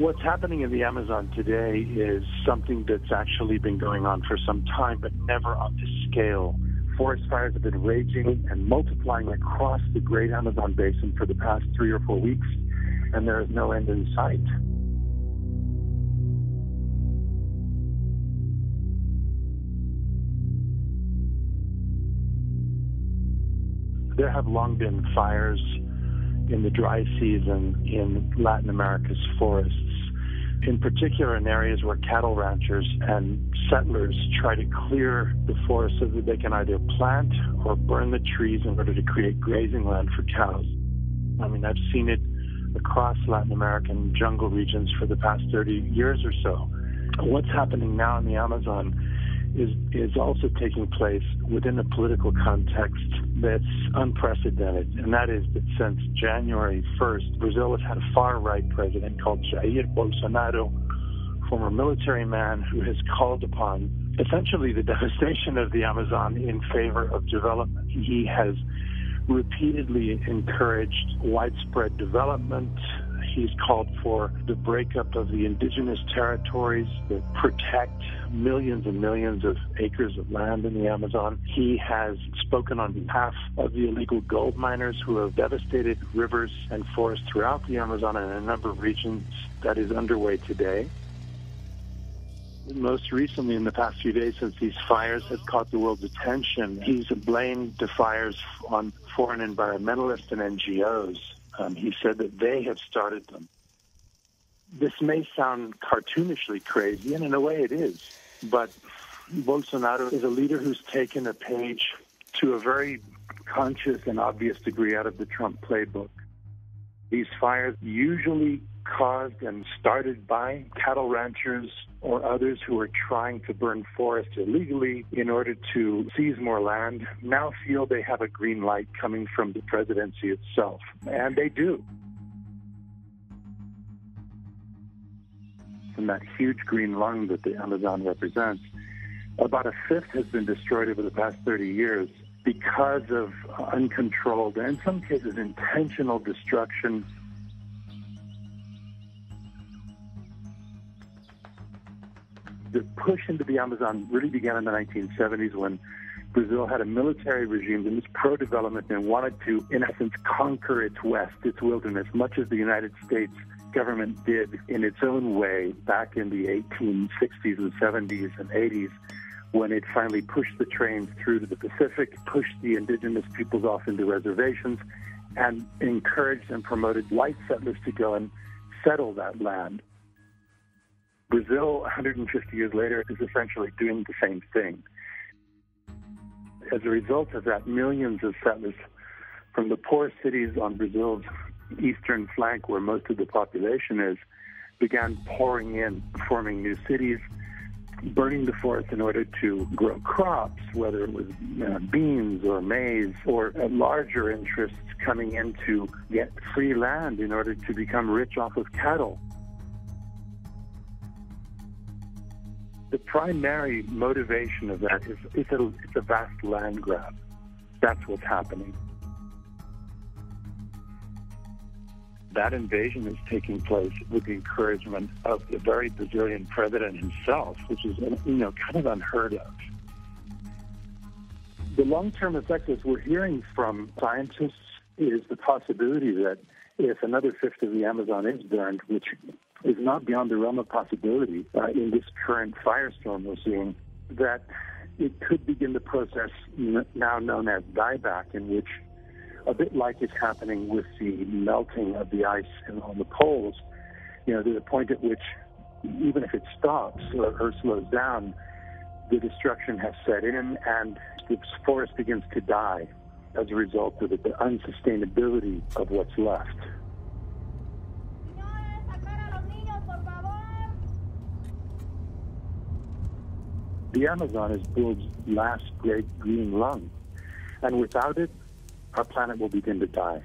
What's happening in the Amazon today is something that's actually been going on for some time, but never on this scale. Forest fires have been raging and multiplying across the Great Amazon Basin for the past 3 or 4 weeks, and there is no end in sight. There have long been fires in the dry season in Latin America's forests, in particular in areas where cattle ranchers and settlers try to clear the forest so that they can either plant or burn the trees in order to create grazing land for cows. I mean, I've seen it across Latin American jungle regions for the past 30 years or so. What's happening now in the Amazon is also taking place within a political context that's unprecedented, and that is that since January 1st, Brazil has had a far-right president called Jair Bolsonaro, former military man who has called upon essentially the devastation of the Amazon in favor of development. He has repeatedly encouraged widespread development. He's called for the breakup of the indigenous territories that protect millions and millions of acres of land in the Amazon. He has spoken on behalf of the illegal gold miners who have devastated rivers and forests throughout the Amazon and a number of regions that is underway today. Most recently, in the past few days, since these fires have caught the world's attention, he's blamed the fires on foreign environmentalists and NGOs. He said that they have started them. This may sound cartoonishly crazy, and in a way it is, but Bolsonaro is a leader who's taken a page to a very conscious and obvious degree out of the Trump playbook. These fires usually caused and started by cattle ranchers or others who are trying to burn forests illegally in order to seize more land, now feel they have a green light coming from the presidency itself. And they do. From that huge green lung that the Amazon represents, about a fifth has been destroyed over the past 30 years because of uncontrolled, and in some cases intentional destruction. The push into the Amazon really began in the 1970s when Brazil had a military regime that was pro-development and wanted to, in essence, conquer its west, its wilderness, much as the United States government did in its own way back in the 1860s and 70s and 80s when it finally pushed the trains through to the Pacific, pushed the indigenous peoples off into reservations, and encouraged and promoted white settlers to go and settle that land. Brazil, 150 years later, is essentially doing the same thing. As a result of that, millions of settlers from the poor cities on Brazil's eastern flank, where most of the population is, began pouring in, forming new cities, burning the forest in order to grow crops, whether it was beans or maize, or larger interests coming in to get free land in order to become rich off of cattle. The primary motivation of that is it's a vast land grab. That's what's happening. That invasion is taking place with the encouragement of the very Brazilian president himself, which is kind of unheard of. The long-term effect, as we're hearing from scientists, is the possibility that if another fifth of the Amazon is burned, which is not beyond the realm of possibility in this current firestorm we're seeing, that it could begin the process now known as dieback, in which, a bit like is happening with the melting of the ice on the poles, there's a point at which, even if it stops or slows down, the destruction has set in and the forest begins to die as a result of the unsustainability of what's left. The Amazon is Bill's last great green lung, and without it, our planet will begin to die.